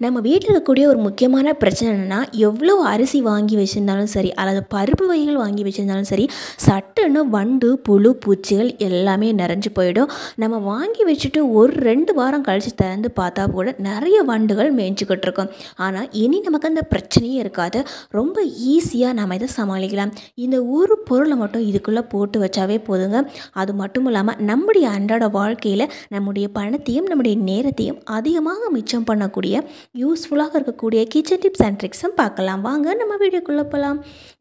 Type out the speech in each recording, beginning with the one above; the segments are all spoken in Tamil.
நம்ம வீட்டில் இருக்கக்கூடிய ஒரு முக்கியமான பிரச்சனை என்னென்னா, எவ்வளோ அரிசி வாங்கி வச்சுருந்தாலும் சரி, அல்லது பருப்பு வகைகள் வாங்கி வச்சுருந்தாலும் சரி, சட்டுன்னு வண்டு, புழு, பூச்சிகள் எல்லாமே நிறைஞ்சு போயிடும். நம்ம வாங்கி வச்சுட்டு ஒரு 2 வாரம் கழித்து திறந்து பார்த்தா கூட நிறைய வண்டுகள் மேய்ஞ்சிக்கிட்டு இருக்கும். ஆனால் இனி நமக்கு அந்த பிரச்சனையே இருக்காது. ரொம்ப ஈஸியாக நம்ம இதை சமாளிக்கலாம். இந்த ஒரு பொருளை மட்டும் இதுக்குள்ளே போட்டு வச்சாவே போதுங்க. அது மட்டும் இல்லாமல் நம்முடைய அன்றாட வாழ்க்கையில் நம்முடைய பணத்தையும் நம்முடைய நேரத்தையும் அதிகமாக மிச்சம் பண்ணக்கூடிய யூஸ்ஃபுல்லாக இருக்கக்கூடிய கிச்சன் டிப்ஸ் அண்ட் ட்ரிக்ஸும் பார்க்கலாம். வாங்க நம்ம வீடியோக்குள்ளே போகலாம்.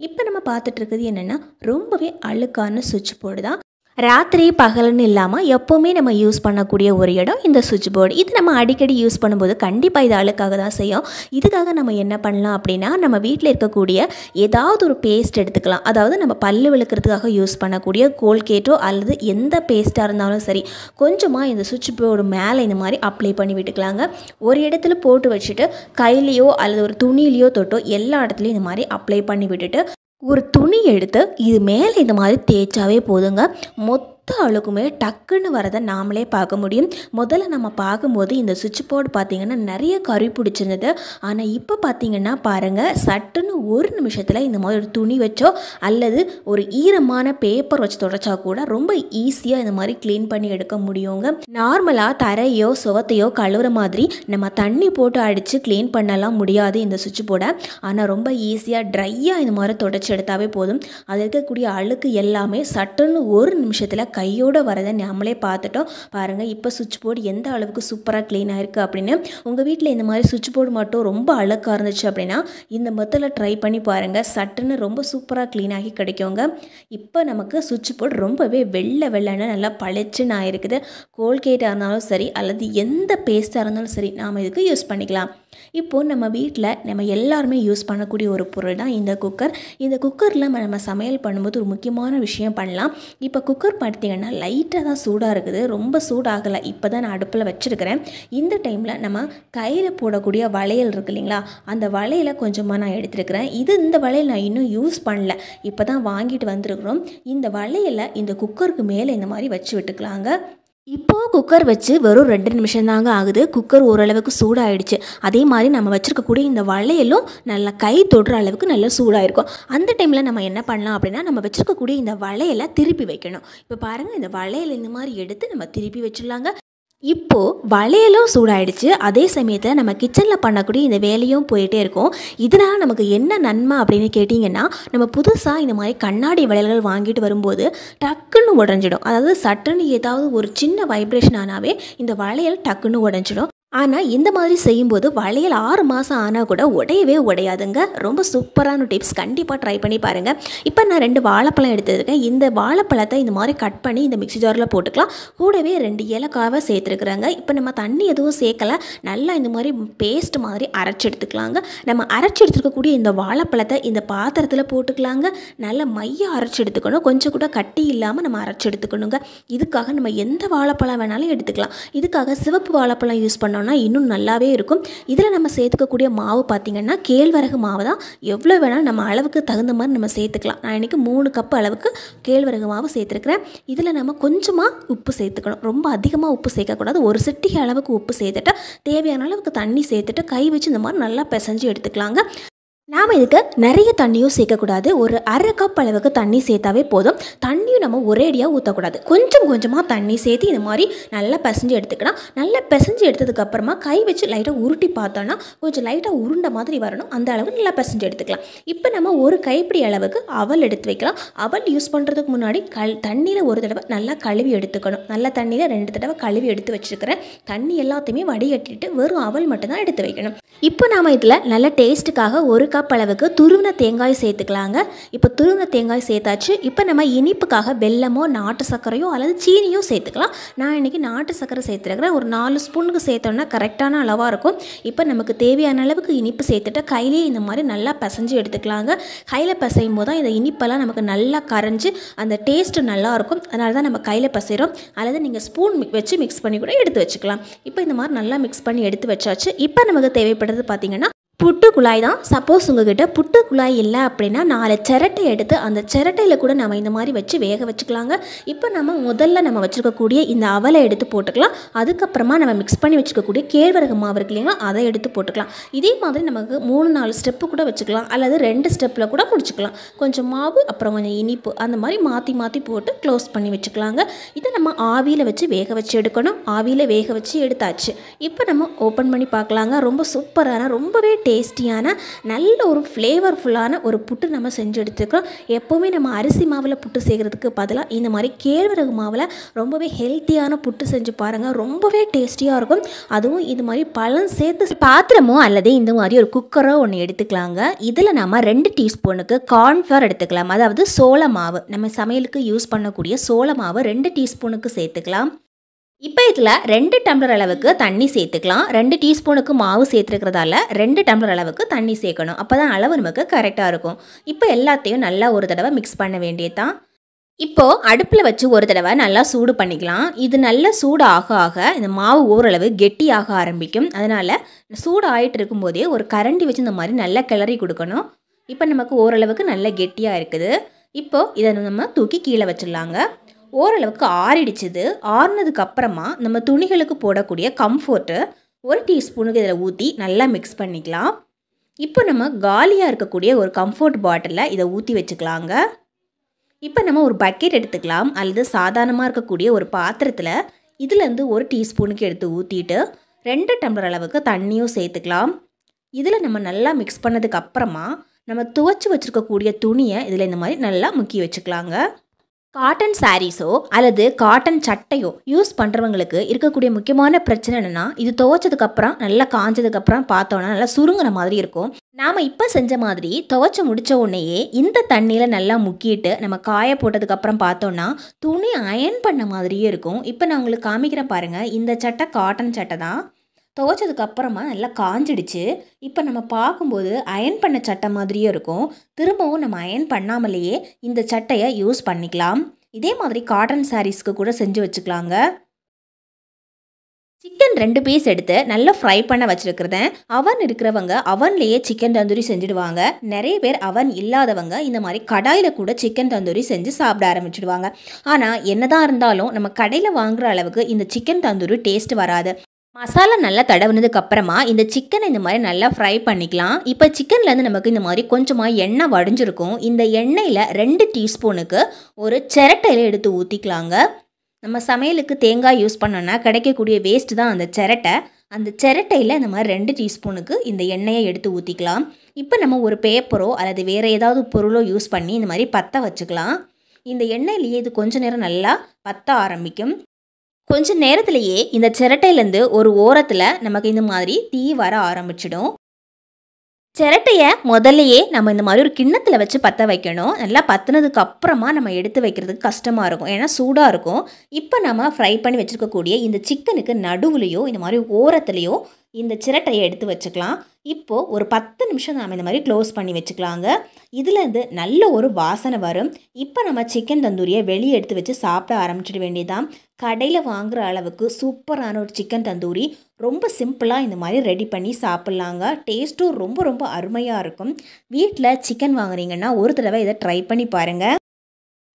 இப்போ நம்ம பார்த்துட்டு இருக்கிறது என்னென்னா, ரொம்பவே அழுக்கான சுவிட்ச் போர்டு தான். ராத்திரி பகல்னு இல்லாமல் எப்போவுமே நம்ம யூஸ் பண்ணக்கூடிய ஒரு இடம் இந்த சுவிட்ச் போர்டு. இது நம்ம அடிக்கடி யூஸ் பண்ணும்போது கண்டிப்பாக இது அழுக்காக தான் செய்யும். இதுக்காக நம்ம என்ன பண்ணலாம் அப்படின்னா, நம்ம வீட்டில் இருக்கக்கூடிய ஏதாவது ஒரு பேஸ்ட் எடுத்துக்கலாம். அதாவது நம்ம பல்லு விளக்குறதுக்காக யூஸ் பண்ணக்கூடிய கோல்கேட்டோ அல்லது எந்த பேஸ்ட்டாக இருந்தாலும் சரி, கொஞ்சமாக இந்த சுவிட்ச் போர்டு மேலே இந்த மாதிரி அப்ளை பண்ணி விட்டுக்கலாங்க. ஒரு இடத்துல போட்டு வச்சுட்டு கையிலையோ அல்லது ஒரு துணியிலையோ தொட்டோ எல்லா இடத்துலையும் இந்த மாதிரி அப்ளை பண்ணி விட்டுட்டு ஒரு துணி எடுத்து இது மேலே இந்த மாதிரி தேய்ச்சாவே போதுங்க. மொத்த அழுக்குமே டக்குன்னு வரதை நாமளே பார்க்க முடியும். முதல்ல நம்ம பார்க்கும்போது இந்த சுவிட்ச் போர்டு பார்த்திங்கன்னா நிறைய கறி பிடிச்சிருந்தது. ஆனால் இப்போ பார்த்திங்கன்னா பாருங்கள், சட்டுன்னு ஒரு நிமிஷத்தில் இந்த மாதிரி ஒரு துணி வச்சோ அல்லது ஒரு ஈரமான பேப்பர் வச்சு தொடச்சா கூட ரொம்ப ஈஸியாக இந்த மாதிரி க்ளீன் பண்ணி எடுக்க முடியுங்க. நார்மலாக தரையோ சுவத்தையோ கழுவுற மாதிரி நம்ம தண்ணி போட்டு அடித்து க்ளீன் பண்ணலாம் முடியாது இந்த சுவிட்ச் போர்டை. ஆனால் ரொம்ப ஈஸியாக ட்ரையாக இந்த மாதிரி தொடச்சி எடுத்தாவே போதும். அதில் இருக்கக்கூடிய அழுக்கு எல்லாமே சட்டுன்னு ஒரு நிமிஷத்தில் கையோடு வரதை நம்மளே பார்த்துட்டோம். பாருங்கள், இப்போ சுவிட்ச் போர்டு எந்த அளவுக்கு சூப்பராக க்ளீன் ஆகிருக்கு அப்படின்னு. உங்கள் வீட்டில் இந்த மாதிரி சுவிட்ச் போர்டு மட்டும் ரொம்ப அழுக்காக இருந்துச்சு அப்படின்னா இந்த மெத்தடில் ட்ரை பண்ணி பாருங்கள். சட்டுன்னு ரொம்ப சூப்பராக க்ளீன் ஆகி கிடைக்குங்க. இப்போ நமக்கு சுவிட்ச் போர்டு ரொம்பவே வெள்ளைன்னு நல்லா பளிச்சுன்னு ஆகிருக்குது. கோல்கேட்டாக இருந்தாலும் சரி அல்லது எந்த பேஸ்ட்டாக இருந்தாலும் சரி நாம் இதுக்கு யூஸ் பண்ணிக்கலாம். இப்போது நம்ம வீட்டில் நம்ம எல்லாருமே யூஸ் பண்ணக்கூடிய ஒரு பொருள் தான் இந்த குக்கர். இந்த குக்கரில் நம்ம சமையல் பண்ணும்போது ஒரு முக்கியமான விஷயம் பண்ணலாம். இப்போ குக்கர் பார்த்திங்கன்னா லைட்டாக தான் சூடாக இருக்குது, ரொம்ப சூடாகலை. இப்போ தான் நான் அடுப்பில் வச்சுருக்கிறேன். இந்த டைமில் நம்ம கையில் போடக்கூடிய வளையல் இருக்குது இல்லைங்களா, அந்த வளையலை கொஞ்சமாக நான் எடுத்துருக்கிறேன். இந்த வளையல் நான் இன்னும் யூஸ் பண்ணல, இப்போ தான் வாங்கிட்டு வந்துருக்குறோம். இந்த வளையலை இந்த குக்கருக்கு மேலே இந்த மாதிரி வச்சு விட்டுக்கலாங்க. இப்போது குக்கர் வச்சு வெறும் 2 நிமிஷம் தாங்க ஆகுது. குக்கர் ஓரளவுக்கு சூடாகிடுச்சு. அதே மாதிரி நம்ம வச்சுருக்கக்கூடிய இந்த வளையலும் நல்லா கை தொடுற அளவுக்கு நல்லா சூடாகிருக்கும். அந்த டைமில் நம்ம என்ன பண்ணலாம் அப்படின்னா, நம்ம வச்சுருக்கக்கூடிய இந்த வளையலை திருப்பி வைக்கணும். இப்போ பாருங்கள், இந்த வளையல் இந்த மாதிரி எடுத்து நம்ம திருப்பி வச்சிடலாங்க. இப்போது வளையலும் சூடாயிடுச்சு. அதே சமயத்தில் நம்ம கிச்சனில் பண்ணக்கூடிய இந்த வேலையும் போயிட்டே இருக்கும். இதனால் நமக்கு என்ன நன்மை அப்படின்னு கேட்டிங்கன்னா, நம்ம புதுசாக இந்த மாதிரி கண்ணாடி வளையல்கள் வாங்கிட்டு வரும்போது டக்குன்னு உடஞ்சிடும். அதாவது சட்டுன்னு ஏதாவது ஒரு சின்ன வைப்ரேஷன் ஆனாவே இந்த வளையல் டக்குன்னு உடஞ்சிடும். ஆனால் இந்த மாதிரி செய்யும்போது வளையல் 6 மாதம் ஆனால் கூட உடையவே உடையாதுங்க. ரொம்ப சூப்பரான டிப்ஸ், கண்டிப்பாக ட்ரை பண்ணி பாருங்கள். இப்போ நான் 2 வாழைப்பழம் எடுத்துருக்கேன். இந்த வாழைப்பழத்தை இந்த மாதிரி கட் பண்ணி இந்த மிக்ஸி ஜாரில் போட்டுக்கலாம். கூடவே 2 ஏலக்காவை சேர்த்துருக்குறாங்க. இப்போ நம்ம தண்ணி எதுவும் சேர்க்கலை, நல்லா இந்த மாதிரி பேஸ்ட் மாதிரி அரைச்சி எடுத்துக்கலாங்க. நம்ம அரைச்சி எடுத்துருக்கக்கூடிய இந்த வாழைப்பழத்தை இந்த பாத்திரத்தில் போட்டுக்கலாங்க. நல்லா மையம் அரைச்சி எடுத்துக்கணும், கொஞ்சம் கூட கட்டி இல்லாமல் நம்ம அரைச்சி எடுத்துக்கணுங்க. இதுக்காக நம்ம எந்த வாழைப்பழம் வேணாலும் எடுத்துக்கலாம். இதுக்காக சிவப்பு வாழைப்பழம் யூஸ் பண்ணோம் இன்னும் நல்லாவே இருக்கும். இதில் நம்ம சேர்த்துக்கக்கூடிய மாவு பார்த்திங்கன்னா கேழ்வரகு மாவு தான். எவ்வளோ வேணாலும் நம்ம அளவுக்கு தகுந்த மாதிரி நம்ம சேர்த்துக்கலாம். நான் இன்றைக்கி 3 கப் அளவுக்கு கேழ்வரகு மாவு சேர்த்துருக்கிறேன். இதில் நம்ம கொஞ்சமாக உப்பு சேர்த்துக்கணும். ரொம்ப அதிகமாக உப்பு சேர்க்கக்கூடாது. ஒரு சிட்டிகை அளவுக்கு உப்பு சேர்த்துட்டு தேவையான அளவுக்கு தண்ணி சேர்த்துட்டு கை வச்சு இந்த மாதிரி நல்லா பிசைஞ்சு எடுத்துக்கலாங்க. நாம் இதுக்கு நிறைய தண்ணியும் சேர்க்கக்கூடாது. ஒரு 1/2 கப் அளவுக்கு தண்ணி சேர்த்தாவே போதும். தண்ணியும் நம்ம ஒரேடியாக ஊற்றக்கூடாது. கொஞ்சம் கொஞ்சமாக தண்ணி சேர்த்து இந்த மாதிரி நல்லா பிசைஞ்சு எடுத்துக்கலாம். நல்லா பிசைஞ்சு எடுத்ததுக்கப்புறமா கை வச்சு லைட்டாக உருட்டி பார்த்தோன்னா கொஞ்சம் லைட்டாக உருண்டை மாதிரி வரணும். அந்த அளவுக்கு நல்லா பிசைஞ்சு எடுத்துக்கலாம். இப்போ நம்ம ஒரு கைப்பிடி அளவுக்கு அவல் எடுத்து வைக்கலாம். அவல் யூஸ் பண்ணுறதுக்கு முன்னாடி தண்ணியில் ஒரு தடவை நல்லா கழுவி எடுத்துக்கணும். நல்ல தண்ணியில் 2 தடவை கழுவி எடுத்து வச்சுருக்கிறேன். தண்ணி எல்லாத்தையுமே வடிகட்டிட்டு வெறும் அவல் மட்டும்தான் எடுத்து வைக்கணும். இப்போ நாம் இதில் நல்ல டேஸ்ட்டுக்காக 1 கப் அளவுக்கு துருவின தேங்காய் சேர்த்துக்கலாங்க. இப்போ துருவின தேங்காய் சேர்த்தாச்சு. இப்போ நம்ம இனிப்புக்காக வெல்லமோ நாட்டு சர்க்கரையோ அல்லது சீனியோ சேர்த்துக்கலாம். நான் இன்றைக்கி நாட்டு சர்க்கரை சேர்த்துருக்கிறேன். ஒரு 4 ஸ்பூனுக்கு சேர்த்தோன்னா கரெக்டான அளவாக இருக்கும். இப்போ நமக்கு தேவையான அளவுக்கு இனிப்பு சேர்த்துட்டு கையிலேயே இந்த மாதிரி நல்லா பிசைஞ்சு எடுத்துக்கலாங்க. கையில் பிசையும் போது தான் இந்த இனிப்பெல்லாம் நமக்கு நல்லா கரைஞ்சி அந்த டேஸ்ட்டு நல்லாயிருக்கும். அதனால தான் நம்ம கையில் பிசைகிறோம். அல்லது நீங்கள் ஸ்பூன் வச்சு மிக்ஸ் பண்ணி கூட எடுத்து வச்சுக்கலாம். இப்போ இந்த மாதிரி நல்லா மிக்ஸ் பண்ணி எடுத்து வச்சாச்சு. இப்போ நமக்கு தேவைப்படுறது பார்த்திங்கன்னா புட்டு குழாய் தான். சப்போஸ் உங்ககிட்ட புட்டு குழாய் இல்லை அப்படின்னா 4 சிரட்டை எடுத்து அந்த சிரட்டையில் கூட நம்ம இந்த மாதிரி வச்சு வேக வச்சுக்கலாங்க. இப்போ நம்ம முதல்ல நம்ம வச்சுருக்கக்கூடிய இந்த அவலை எடுத்து போட்டுக்கலாம். அதுக்கப்புறமா நம்ம மிக்ஸ் பண்ணி வச்சுக்கக்கூடிய கேழ்வரகு மாவு இருக்கு இல்லைங்களா, அதை எடுத்து போட்டுக்கலாம். இதே மாதிரி நமக்கு 3-4 ஸ்டெப்பு கூட வச்சுக்கலாம், அல்லது 2 ஸ்டெப்பில் கூட முடிச்சுக்கலாம். கொஞ்சம் மாவு அப்புறம் கொஞ்சம் இனிப்பு அந்த மாதிரி மாற்றி மாற்றி போட்டு க்ளோஸ் பண்ணி வச்சுக்கலாங்க. இதை நம்ம ஆவியில் வச்சு வேக வச்சு எடுக்கணும். ஆவியில் வேக வச்சு எடுத்தாச்சு. இப்போ நம்ம ஓப்பன் பண்ணி பார்க்கலாங்க. ரொம்ப சூப்பரான, ரொம்பவே டேஸ்டியான, நல்ல ஒரு ஃப்ளேவர்ஃபுல்லான ஒரு புட்டு நம்ம செஞ்சு எடுத்துக்கிறோம். எப்போவுமே நம்ம அரிசி மாவில் புட்டு செய்கிறதுக்கு பதிலாக இந்த மாதிரி கேழ்வரகு மாவில் ரொம்பவே ஹெல்த்தியான புட்டு செஞ்சு பாருங்கள். ரொம்பவே டேஸ்டியாக இருக்கும். அதுவும் இது மாதிரி பழம் சேர்த்து பாத்திரமோ அல்லது இந்த மாதிரி ஒரு குக்கரோ ஒன்று எடுத்துக்கலாங்க. இதில் நம்ம 2 டீஸ்பூனுக்கு கார்ன்ஃப்ளவர் எடுத்துக்கலாம். அதாவது சோள மாவு, நம்ம சமையலுக்கு யூஸ் பண்ணக்கூடிய சோள மாவு 2 டீஸ்பூனுக்கு சேர்த்துக்கலாம். இப்போ இதில் 2 டம்ளர் அளவுக்கு தண்ணி சேர்த்துக்கலாம். 2 டீஸ்பூனுக்கு மாவு சேர்த்துருக்கிறதால 2 டம்ளர் அளவுக்கு தண்ணி சேர்க்கணும். அப்போ தான் அளவு நமக்கு கரெக்டாக இருக்கும். இப்போ எல்லாத்தையும் நல்லா ஒரு தடவை மிக்ஸ் பண்ண வேண்டியதுதான். இப்போது அடுப்பில் வச்சு ஒரு தடவை நல்லா சூடு பண்ணிக்கலாம். இது நல்லா சூடு ஆக ஆக இந்த மாவு ஓரளவு கெட்டியாக ஆரம்பிக்கும். அதனால் சூடு ஆகிட்டு இருக்கும்போதே ஒரு கரண்டி வச்சு இந்த மாதிரி நல்லா கிளறி கொடுக்கணும். இப்போ நமக்கு ஓரளவுக்கு நல்ல கெட்டியாக இருக்குது. இப்போது இதை நம்ம தூக்கி கீழே வச்சிடலாங்க. ஓரளவுக்கு ஆறிடுச்சுது. ஆறினதுக்கு அப்புறமா நம்ம துணிகளுக்கு போடக்கூடிய கம்ஃபோர்ட்டு 1 டீஸ்பூனுக்கு இதில் ஊற்றி நல்லா மிக்ஸ் பண்ணிக்கலாம். இப்போ நம்ம காலியாக இருக்கக்கூடிய ஒரு கம்ஃபோர்ட் பாட்டிலில் இதை ஊற்றி வச்சுக்கலாங்க. இப்போ நம்ம ஒரு பக்கெட் எடுத்துக்கலாம், அல்லது சாதாரணமாக இருக்கக்கூடிய ஒரு பாத்திரத்தில் இதுலேருந்து 1 டீஸ்பூனுக்கு எடுத்து ஊற்றிட்டு 2 டம்ளர் அளவுக்கு தண்ணியும் சேர்த்துக்கலாம். இதில் நம்ம நல்லா மிக்ஸ் பண்ணதுக்கு அப்புறமா நம்ம துவைச்சி வச்சுருக்கக்கூடிய துணியை இதில் இந்த மாதிரி நல்லா முக்கி வச்சுக்கலாங்க. காட்டன் சாரீஸோ அல்லது காட்டன் சட்டையோ யூஸ் பண்ணுறவங்களுக்கு இருக்கக்கூடிய முக்கியமான பிரச்சனை என்னென்னா, இது துவைச்சதுக்கப்புறம் நல்லா காஞ்சதுக்கப்புறம் பார்த்தோன்னா நல்லா சுருங்கின மாதிரி இருக்கும். நாம் இப்போ செஞ்ச மாதிரி துவைச்சி முடித்த உடனேயே இந்த தண்ணியில் நல்லா முக்கிட்டு நம்ம காய போட்டதுக்கப்புறம் பார்த்தோன்னா துணி அயன் பண்ண மாதிரியே இருக்கும். இப்போ நான் உங்களுக்கு காமிக்கிறேன் பாருங்கள். இந்த சட்டை காட்டன் சட்டை தான். துவைச்சதுக்கப்புறமா நல்லா காஞ்சிடுச்சு. இப்போ நம்ம பார்க்கும்போது அயன் பண்ண சட்டை மாதிரியே இருக்கும். திரும்பவும் நம்ம அயன் பண்ணாமலேயே இந்த சட்டையை யூஸ் பண்ணிக்கலாம். இதே மாதிரி காட்டன் சாரீஸ்க்கு கூட செஞ்சு வச்சுக்கலாங்க. சிக்கன் 2 பீஸ் எடுத்து நல்லா ஃப்ரை பண்ண வச்சுருக்கிறேன். அவன் இருக்கிறவங்க அவன்லேயே சிக்கன் தந்தூரி செஞ்சுடுவாங்க. நிறைய பேர் அவன் இல்லாதவங்க இந்த மாதிரி கடாயில் கூட சிக்கன் தந்தூரி செஞ்சு சாப்பிட ஆரம்பிச்சிடுவாங்க. ஆனால் என்னதான் இருந்தாலும் நம்ம கடையில் வாங்குகிற அளவுக்கு இந்த சிக்கன் தந்தூரி டேஸ்ட் வராது. மசாலா நல்லா தடவுனதுக்கு அப்புறமா இந்த சிக்கனை இந்த மாதிரி நல்லா ஃப்ரை பண்ணிக்கலாம். இப்போ சிக்கன்லேருந்து நமக்கு இந்த மாதிரி கொஞ்சமாக எண்ணெய் வடிஞ்சிருக்கும். இந்த எண்ணெயில் 2 டீஸ்பூனுக்கு ஒரு சிரட்டையில் எடுத்து ஊற்றிக்கலாங்க. நம்ம சமையலுக்கு தேங்காய் யூஸ் பண்ணோன்னா கிடைக்கக்கூடிய வேஸ்ட்டு தான் அந்த சிரட்டை. அந்த சிரட்டையில் இந்த மாதிரி 2 டீஸ்பூனுக்கு இந்த எண்ணெயை எடுத்து ஊற்றிக்கலாம். இப்போ நம்ம ஒரு பேப்பரோ அல்லது வேறு ஏதாவது பொருளோ யூஸ் பண்ணி இந்த மாதிரி பற்ற வச்சுக்கலாம். இந்த எண்ணெயிலேயே இது கொஞ்சம் நேரம் நல்லா பற்ற ஆரம்பிக்கும். கொஞ்சம் நேரத்திலேயே இந்த சிரட்டையிலேருந்து ஒரு ஓரத்தில் நமக்கு இந்த மாதிரி தீ வர ஆரம்பிச்சிடும். சிரட்டையை முதல்லையே நம்ம இந்த மாதிரி ஒரு கிண்ணத்தில் வச்சு பற்ற வைக்கணும். நல்லா பற்றினதுக்கு அப்புறமா நம்ம எடுத்து வைக்கிறதுக்கு கஷ்டமாக இருக்கும், ஏன்னா சூடாக இருக்கும். இப்போ நம்ம ஃப்ரை பண்ணி வச்சுருக்கக்கூடிய இந்த சிக்கனுக்கு நடுவுலையோ இந்த மாதிரி ஓரத்துலேயோ இந்த சிரட்டையை எடுத்து வச்சுக்கலாம். இப்போது ஒரு 10 நிமிஷம் நாம் இந்த மாதிரி க்ளோஸ் பண்ணி வச்சுக்கலாங்க. இதுலேருந்து நல்ல ஒரு வாசனை வரும். இப்போ நம்ம சிக்கன் தந்தூரியை வெளியே எடுத்து வச்சு சாப்பிட ஆரம்பிச்சிட வேண்டியதான். கடையில் வாங்குகிற அளவுக்கு சூப்பரான ஒரு சிக்கன் தந்தூரி ரொம்ப சிம்பிளாக இந்த மாதிரி ரெடி பண்ணி சாப்பிட்லாங்க. டேஸ்ட்டும் ரொம்ப ரொம்ப அருமையாக இருக்கும். வீட்டில் சிக்கன் வாங்குறீங்கன்னா ஒரு தடவை இதை ட்ரை பண்ணி பாருங்கள்.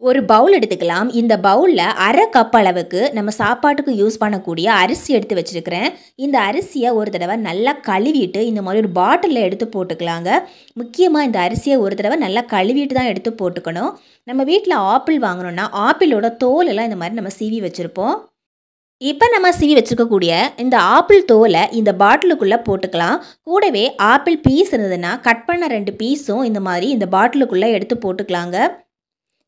ஒரு பவுல் எடுத்துக்கலாம். இந்த பவுலில் 1/2 கப் அளவுக்கு நம்ம சாப்பாட்டுக்கு யூஸ் பண்ணக்கூடிய அரிசி எடுத்து வச்சுருக்கிறேன். இந்த அரிசியை ஒரு தடவை நல்லா கழுவிட்டு இந்த மாதிரி ஒரு பாட்டிலில் எடுத்து போட்டுக்கலாங்க. முக்கியமாக இந்த அரிசியை ஒரு தடவை நல்லா கழுவிட்டு தான் எடுத்து போட்டுக்கணும். நம்ம வீட்டில் ஆப்பிள் வாங்கினோன்னா ஆப்பிளோட தோலெல்லாம் இந்த மாதிரி நம்ம சீவி வச்சுருப்போம். இப்போ நம்ம சீவி வச்சுருக்கக்கூடிய இந்த ஆப்பிள் தோலை இந்த பாட்டிலுக்குள்ளே போட்டுக்கலாம். கூடவே ஆப்பிள் பீஸ் இருந்ததுன்னா கட் பண்ண 2 பீஸும் இந்த மாதிரி இந்த பாட்டிலுக்குள்ளே எடுத்து போட்டுக்கலாங்க.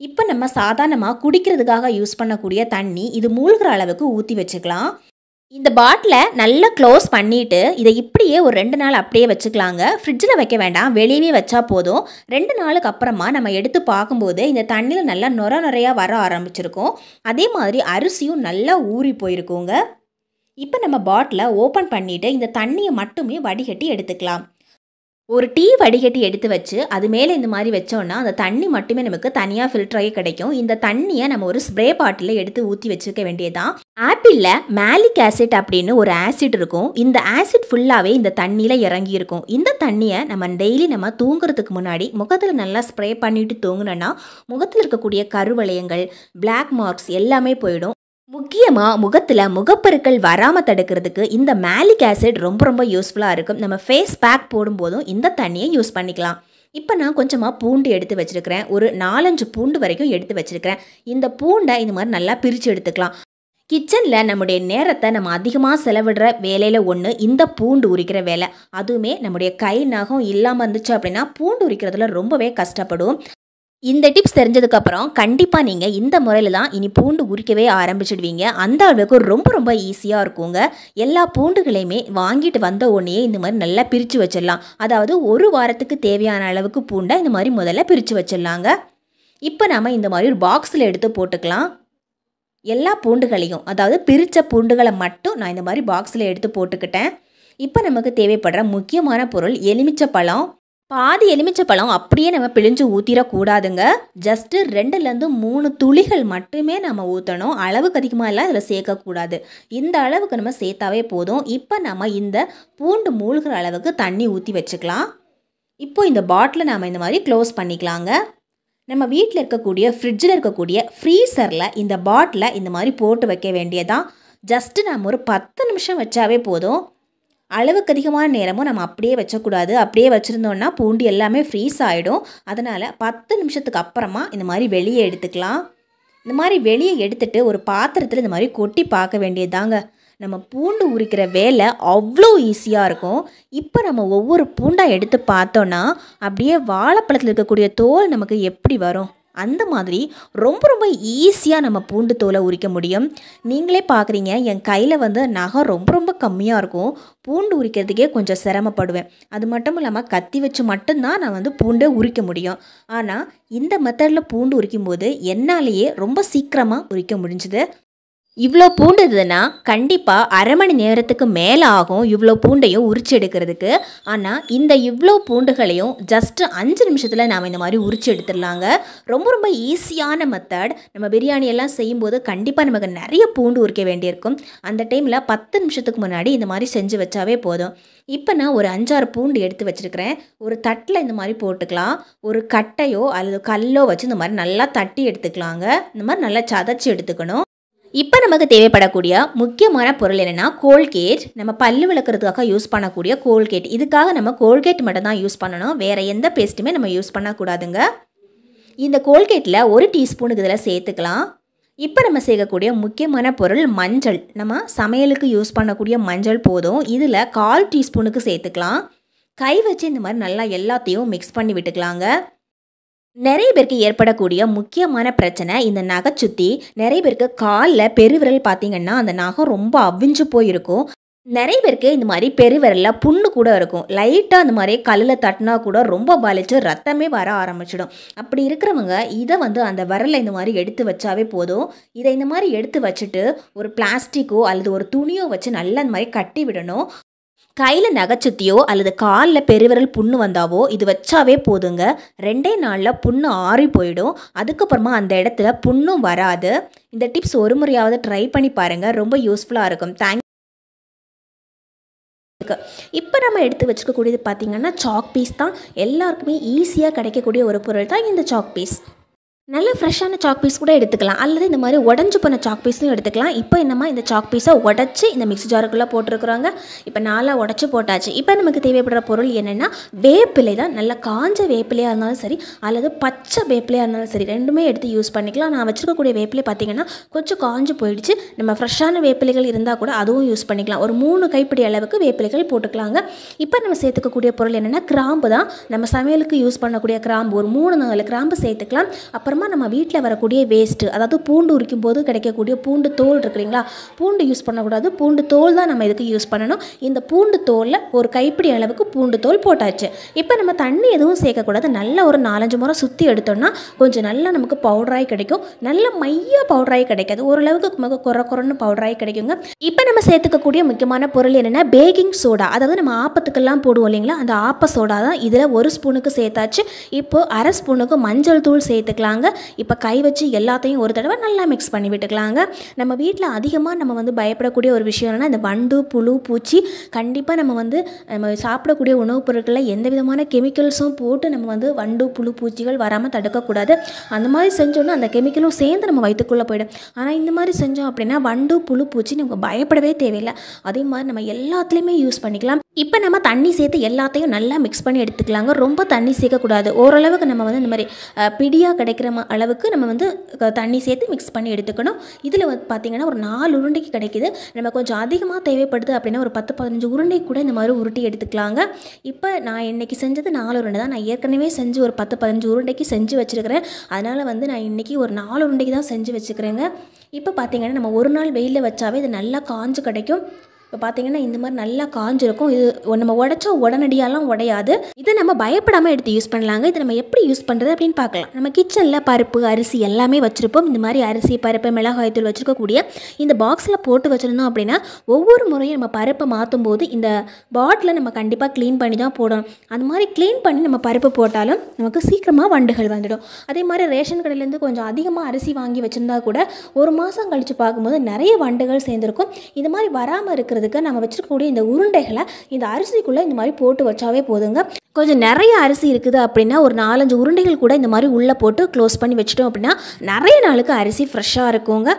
இப்போ நம்ம சாதாரணமாக குடிக்கிறதுக்காக யூஸ் பண்ணக்கூடிய தண்ணி இது மூழ்கிற அளவுக்கு ஊற்றி வச்சுக்கலாம். இந்த பாட்டிலை நல்லா க்ளோஸ் பண்ணிவிட்டு இதை இப்படியே ஒரு 2 நாள் அப்படியே வச்சுக்கலாங்க. ஃப்ரிட்ஜில் வைக்க வேண்டாம், வெளியவே வச்சா போதும். 2 நாளுக்கு அப்புறமா நம்ம எடுத்து பார்க்கும்போது இந்த தண்ணியில் நல்லா நுரையா வர ஆரம்பிச்சிருக்கும். அதே மாதிரி அரிசியும் நல்லா ஊறி போயிருக்குங்க. இப்போ நம்ம பாட்டிலை ஓப்பன் பண்ணிவிட்டு இந்த தண்ணியை மட்டுமே வடிகட்டி எடுத்துக்கலாம். ஒரு டீ வடிகட்டி எடுத்து வச்சு அது மேலே இந்த மாதிரி வச்சோன்னா அந்த தண்ணி மட்டுமே நமக்கு தனியாக ஃபில்டர் ஆகி கிடைக்கும். இந்த தண்ணியை நம்ம ஒரு ஸ்ப்ரே பாட்டிலில் எடுத்து ஊற்றி வச்சுக்க வேண்டியதான். ஆப்பிளில் மேலிக் ஆசிட் அப்படின்னு ஒரு ஆசிட் இருக்கும். இந்த ஆசிட் ஃபுல்லாகவே இந்த தண்ணியில் இறங்கி இருக்கும். இந்த தண்ணியை நம்ம டெய்லி நம்ம தூங்குறதுக்கு முன்னாடி முகத்தில் நல்லா ஸ்ப்ரே பண்ணிட்டு தூங்கினோன்னா முகத்தில் இருக்கக்கூடிய கருவளையங்கள், பிளாக் மார்க்ஸ் எல்லாமே போயிடும். முக்கியமாக முகத்தில் முகப்பருக்கள் வராமல் தடுக்கிறதுக்கு இந்த மேலிக் ஆசிட் ரொம்ப ரொம்ப யூஸ்ஃபுல்லாக இருக்கும். நம்ம ஃபேஸ் பேக் போடும்போதும் இந்த தண்ணியை யூஸ் பண்ணிக்கலாம். இப்போ நான் கொஞ்சமாக பூண்டு எடுத்து வச்சுருக்கிறேன். ஒரு 4-5 பூண்டு வரைக்கும் எடுத்து வச்சுருக்கிறேன். இந்த பூண்டை இந்த மாதிரி நல்லா பிரித்து எடுத்துக்கலாம். கிச்சனில் நம்முடைய நேரத்தை நம்ம அதிகமாக செலவிடுற வேலையில் ஒன்று இந்த பூண்டு உரிக்கிற வேலை. அதுவுமே நம்முடைய கை நகம் இல்லாமல் இருந்துச்சு அப்படின்னா பூண்டு உரிக்கிறதுல ரொம்பவே கஷ்டப்படும். இந்த டிப்ஸ் தெரிஞ்சதுக்கப்புறம் கண்டிப்பாக நீங்கள் இந்த முறையில் தான் இனி பூண்டு உரிக்கவே ஆரம்பிச்சிடுவீங்க. அந்த அளவுக்கு ரொம்ப ரொம்ப ஈஸியாக இருக்குங்க. எல்லா பூண்டுகளையுமே வாங்கிட்டு வந்த உடனே இந்த மாதிரி நல்லா பிரித்து வச்சிடலாம். அதாவது ஒரு வாரத்துக்கு தேவையான அளவுக்கு பூண்டை இந்த மாதிரி முதல்ல பிரித்து வச்சிடலாங்க. இப்போ நாம் இந்த மாதிரி ஒரு பாக்ஸில் எடுத்து போட்டுக்கலாம். எல்லா பூண்டுகளையும், அதாவது பிரித்த பூண்டுகளை மட்டும் நான் இந்த மாதிரி பாக்ஸில் எடுத்து போட்டுக்கிட்டேன். இப்போ நமக்கு தேவைப்படுற முக்கியமான பொருள் எலுமிச்சப்பழம். பாதி எலுமிச்சப்பழம் அப்படியே நம்ம பிழிஞ்சு ஊற்றிடக்கூடாதுங்க. ஜஸ்ட்டு 2-3 துளிகள் மட்டுமே நம்ம ஊற்றணும். அளவுக்கு அதிகமாக எல்லாம் இதில் சேர்க்கக்கூடாது. இந்த அளவுக்கு நம்ம சேர்த்தாவே போதும். இப்போ நம்ம இந்த பூண்டு மூழ்கிற அளவுக்கு தண்ணி ஊற்றி வச்சுக்கலாம். இப்போ இந்த பாட்டிலை நாம் இந்த மாதிரி க்ளோஸ் பண்ணிக்கலாங்க. நம்ம வீட்டில் இருக்கக்கூடிய ஃப்ரிட்ஜில் இருக்கக்கூடிய ஃப்ரீசரில் இந்த பாட்டிலை இந்த மாதிரி போட்டு வைக்க வேண்டியதான். ஜஸ்ட்டு நம்ம ஒரு 10 நிமிஷம் வச்சாவே போதும். அளவுக்கு அதிகமான நேரமும் நம்ம அப்படியே வச்சக்கூடாது. அப்படியே வச்சுருந்தோன்னா பூண்டு எல்லாமே ஃப்ரீஸ் ஆகிடும். அதனால் 10 நிமிஷத்துக்கு அப்புறமா இந்த மாதிரி வெளியே எடுத்துக்கலாம். இந்த மாதிரி வெளியே எடுத்துகிட்டு ஒரு பாத்திரத்தில் இந்த மாதிரி கொட்டி பார்க்க வேண்டியதாங்க. நம்ம பூண்டு உரிக்கிற வேலை அவ்வளோ ஈஸியாக இருக்கும். இப்போ நம்ம ஒவ்வொரு பூண்டாக எடுத்து பார்த்தோன்னா அப்படியே வாழைப்பழத்தில் இருக்கக்கூடிய தோல் நமக்கு எப்படி வரும், அந்த மாதிரி ரொம்ப ரொம்ப ஈஸியாக நம்ம பூண்டு தோலை உரிக்க முடியும். நீங்களே பார்க்குறீங்க, என் கையில் நகம் ரொம்ப ரொம்ப கம்மியாக இருக்கும். பூண்டு உரிக்கிறதுக்கே கொஞ்சம் சிரமப்படுவேன். அது மட்டும் இல்லாமல் கத்தி வச்சு மட்டும்தான் நான் பூண்டை உரிக்க முடியும். ஆனால் இந்த மெத்தடில் பூண்டு உரிக்கும்போது என்னாலேயே ரொம்ப சீக்கிரமாக உரிக்க முடிஞ்சுது. இவ்வளோ பூண்டு இருந்ததுன்னா கண்டிப்பாக அரை மணி நேரத்துக்கு மேலே ஆகும் இவ்வளோ பூண்டையும் உரிச்சு எடுக்கிறதுக்கு. ஆனால் இந்த இவ்வளோ பூண்டுகளையும் ஜஸ்ட்டு 5 நிமிஷத்தில் நாம் இந்த மாதிரி உரிச்சு எடுத்துடலாங்க. ரொம்ப ரொம்ப ஈஸியான மெத்தட். நம்ம பிரியாணி எல்லாம் செய்யும்போது கண்டிப்பாக நமக்கு நிறைய பூண்டு உரிக்க வேண்டியிருக்கும். அந்த டைமில் 10 நிமிஷத்துக்கு முன்னாடி இந்த மாதிரி செஞ்சு வச்சாவே போதும். இப்போ நான் ஒரு 5-6 பூண்டு எடுத்து வச்சுருக்கிறேன். ஒரு தட்டில் இந்த மாதிரி போட்டுக்கலாம். ஒரு கட்டையோ அல்லது கல்லோ வச்சு இந்த மாதிரி நல்லா தட்டி எடுத்துக்கலாங்க. இந்த மாதிரி நல்லா சதைச்சி எடுத்துக்கணும். இப்போ நமக்கு தேவைப்படக்கூடிய முக்கியமான பொருள் என்னென்னா கோல்கேட். நம்ம பல்லு விளக்குறதுக்காக யூஸ் பண்ணக்கூடிய கோல்கேட். இதுக்காக நம்ம கோல்கேட் மட்டும் தான் யூஸ் பண்ணணும். வேறு எந்த பேஸ்ட்டுமே நம்ம யூஸ் பண்ணக்கூடாதுங்க. இந்த கோல்கேட்டில் 1 டீஸ்பூனுக்கு இதில் சேர்த்துக்கலாம். இப்போ நம்ம சேர்க்கக்கூடிய முக்கியமான பொருள் மஞ்சள். நம்ம சமையலுக்கு யூஸ் பண்ணக்கூடிய மஞ்சள் போதும். இதில் 1/4 டீஸ்பூனுக்கு சேர்த்துக்கலாம். கை வச்சு இந்த மாதிரி நல்லா எல்லாத்தையும் மிக்ஸ் பண்ணி விட்டுக்கலாங்க. நிறைய பேருக்கு ஏற்படக்கூடிய முக்கியமான பிரச்சனை இந்த நகைச்சுத்தி. நிறைய பேருக்கு காலில் பெருவிரல் பார்த்திங்கன்னா அந்த நகம் ரொம்ப அவிஞ்சு போயிருக்கும். நிறைய பேருக்கு இந்த மாதிரி பெருவிரலில் புண்ணு கூட இருக்கும். லைட்டாக அந்த மாதிரி கல்லில் தட்டினா கூட ரொம்ப வலிச்சு ரத்தமே வர ஆரம்பிச்சிடும். அப்படி இருக்கிறவங்க இதை அந்த விரலை இந்த மாதிரி எடுத்து வச்சாவே போதும். இதை இந்த மாதிரி எடுத்து வச்சுட்டு ஒரு பிளாஸ்டிக்கோ அல்லது ஒரு துணியோ வச்சு நல்லா இந்த மாதிரி கட்டி விடணும். கையில் நகைச்சுத்தியோ அல்லது காலில் பெருவிரல் புண்ணு வந்தாவோ இது வச்சாவே போதுங்க. 2 நாளில் புண்ணு ஆறி போயிடும். அதுக்கப்புறமா அந்த இடத்துல புண்ணும் வராது. இந்த டிப்ஸ் ஒரு முறையாவது ட்ரை பண்ணி பாருங்கள். ரொம்ப யூஸ்ஃபுல்லாக இருக்கும். இப்போ நம்ம எடுத்து வச்சுக்கக்கூடியது பார்த்திங்கன்னா சாக் பீஸ் தான். எல்லாருக்குமே ஈஸியாக கிடைக்கக்கூடிய ஒரு பொருள் தான் இந்த சாக் பீஸ். நல்ல ஃப்ரெஷ்ஷான சாக் பீஸ் கூட எடுத்துக்கலாம், அல்லது இந்த மாதிரி உடஞ்சி போன சாக் பீஸும் எடுத்துக்கலாம். இப்போ என்னம்மா இந்த சாக் பீஸை உடச்சி இந்த மிக்ஸி ஜாருக்குள்ளே போட்டிருக்குறாங்க. இப்போ நாளாக உடச்சி போட்டாச்சு. இப்போ நமக்கு தேவைப்படுற பொருள் என்னென்னா வேப்பிலை தான். நல்லா காஞ்ச வேப்பிலையாக இருந்தாலும் சரி அல்லது பச்சை வேப்பிலையாக இருந்தாலும் சரி, ரெண்டுமே எடுத்து யூஸ் பண்ணிக்கலாம். நான் வச்சுருக்கக்கூடிய வேப்பிலை பார்த்திங்கன்னா கொஞ்சம் காஞ்சு போயிடுச்சு. நம்ம ஃப்ரெஷ்ஷான வேப்பிலைகள் இருந்தால் கூட அதுவும் யூஸ் பண்ணிக்கலாம். ஒரு 3 கைப்பிடி அளவுக்கு வேப்பிலைகள் போட்டுக்கலாங்க. இப்போ நம்ம சேர்த்துக்கக்கூடிய பொருள் என்னென்னா கிராம்பு தான். நம்ம சமையலுக்கு யூஸ் பண்ணக்கூடிய கிராம்பு ஒரு 3-4 கிராம்பு சேர்த்துக்கலாம். அப்புறமா முக்கியமாக நம்ம வீட்டில் வரக்கூடிய வேஸ்ட்டு, அதாவது பூண்டு உரிக்கும் போது கிடைக்கக்கூடிய பூண்டு தோல் இருக்கு இல்லைங்களா, பூண்டு யூஸ் பண்ணக்கூடாது, பூண்டு தோல் தான் நம்ம இதுக்கு யூஸ் பண்ணணும். இந்த பூண்டு தோலில் ஒரு கைப்பிடி அளவுக்கு பூண்டு தோல் போட்டாச்சு. இப்போ நம்ம தண்ணி எதுவும் சேர்க்கக்கூடாது. நல்லா ஒரு 4-5 முறை சுற்றி எடுத்தோம்னா கொஞ்சம் நல்லா நமக்கு பவுடராகி கிடைக்கும். நல்ல மையாக பவுடராகி கிடைக்காது, ஓரளவுக்கு நமக்கு குறன்னு பவுடராகி கிடைக்குங்க. இப்போ நம்ம சேர்த்துக்கக்கூடிய முக்கியமான பொருள் என்னென்னா பேக்கிங் சோடா. அதாவது நம்ம ஆப்பத்துக்கெல்லாம் போடுவோம் இல்லைங்களா, அந்த ஆப்ப சோடா தான் இதில் 1 ஸ்பூனுக்கு சேர்த்தாச்சு. இப்போது 1/2 ஸ்பூனுக்கு மஞ்சள் தூள் சேர்த்துக்கலாங்க. இப்போ கை வச்சு எல்லாத்தையும் ஒரு தடவை நல்லா மிக்ஸ் பண்ணி விட்டுக்கலாங்க. நம்ம வீட்டில் அதிகமாக நம்ம வந்து பயப்படக்கூடிய ஒரு விஷயம் என்னென்னா இந்த வண்டு புழு பூச்சி. கண்டிப்பாக நம்ம சாப்பிடக்கூடிய உணவுப் பொருட்களில் எந்த விதமான கெமிக்கல்ஸும் போட்டு நம்ம வந்து வண்டு புழு பூச்சிகள் வராமல் தடுக்கக்கூடாது. அந்த மாதிரி செஞ்சோன்னா அந்த கெமிக்கலும் சேர்ந்து நம்ம வயிற்றுக்குள்ளே போயிடும். ஆனால் இந்த மாதிரி செஞ்சோம் அப்படின்னா வண்டு புழு பூச்சி நமக்கு பயப்படவே தேவையில்லை. அதே மாதிரி நம்ம எல்லாத்துலேயுமே யூஸ் பண்ணிக்கலாம். இப்போ நம்ம தண்ணி சேர்த்து எல்லாத்தையும் நல்லா மிக்ஸ் பண்ணி எடுத்துக்கலாங்க. ரொம்ப தண்ணி சேர்க்கக்கூடாது. ஓரளவுக்கு நம்ம வந்து இந்த மாதிரி பிடியாக கிடைக்கிற அளவுக்கு நம்ம வந்து தண்ணி சேர்த்து மிக்ஸ் பண்ணி எடுத்துக்கணும். இதில் வந்து பார்த்திங்கன்னா ஒரு 4 உருண்டைக்கு கிடைக்கிது. நம்ம கொஞ்சம் அதிகமாக தேவைப்படுது அப்படின்னா ஒரு 10-15 உருண்டை கூட இந்த மாதிரி உருட்டி எடுத்துக்கலாங்க. இப்போ நான் இன்றைக்கி செஞ்சது 4 உருண்டை தான். நான் ஏற்கனவே செஞ்சு ஒரு 10-15 உருண்டைக்கு செஞ்சு வச்சுருக்கிறேன். அதனால் வந்து நான் இன்றைக்கி ஒரு 4 உருண்டைக்கு தான் செஞ்சு வச்சுக்கிறேங்க. இப்போ பார்த்திங்கன்னா நம்ம ஒரு நாள் வெயிலில் வச்சாவே இது நல்லா காஞ்சு கிடைக்கும். இப்போ பார்த்திங்கன்னா இந்த மாதிரி நல்லா காஞ்சிருக்கும். இது நம்ம உடைச்சா உடனடியாலாம் உடையாது. இதை நம்ம பயப்படாமல் எடுத்து யூஸ் பண்ணலாங்க. இதை நம்ம எப்படி யூஸ் பண்ணுறது அப்படின்னு பார்க்கலாம். நம்ம கிச்சனில் பருப்பு அரிசி எல்லாமே வச்சுருப்போம். இந்த மாதிரி அரிசி பருப்பு மிளகாய் தூள் வச்சுருக்கக்கூடிய இந்த பாக்ஸில் போட்டு வச்சுருந்தோம் அப்படின்னா ஒவ்வொரு முறையும் நம்ம பருப்பை மாற்றும் போது இந்த பாட்டிலை நம்ம கண்டிப்பாக க்ளீன் பண்ணி தான் போடணும். அந்த மாதிரி க்ளீன் பண்ணி நம்ம பருப்பு போட்டாலும் நமக்கு சீக்கிரமாக வண்டுகள் வந்துடும். அதே மாதிரி ரேஷன் கடையிலேருந்து கொஞ்சம் அதிகமாக அரிசி வாங்கி வச்சுருந்தா கூட ஒரு மாதம் கழித்து பார்க்கும்போது நிறைய வண்டுகள் சேர்ந்துருக்கும். இது மாதிரி வராமல் இருக்கிறது நம்ம வச்சிருக்கக்கூடிய இந்த உருண்டைகளை இந்த அரிசிக்குள்ளே இந்த மாதிரி போட்டு வச்சாவே போதுங்க. கொஞ்சம் நிறைய அரிசி இருக்குது அப்படின்னா ஒரு 4-5 உருண்டைகள் கூட இந்த மாதிரி உள்ளே போட்டு க்ளோஸ் பண்ணி வச்சிட்டோம் அப்படின்னா நிறைய நாளுக்கு அரிசி ஃப்ரெஷ்ஷாக இருக்குங்க.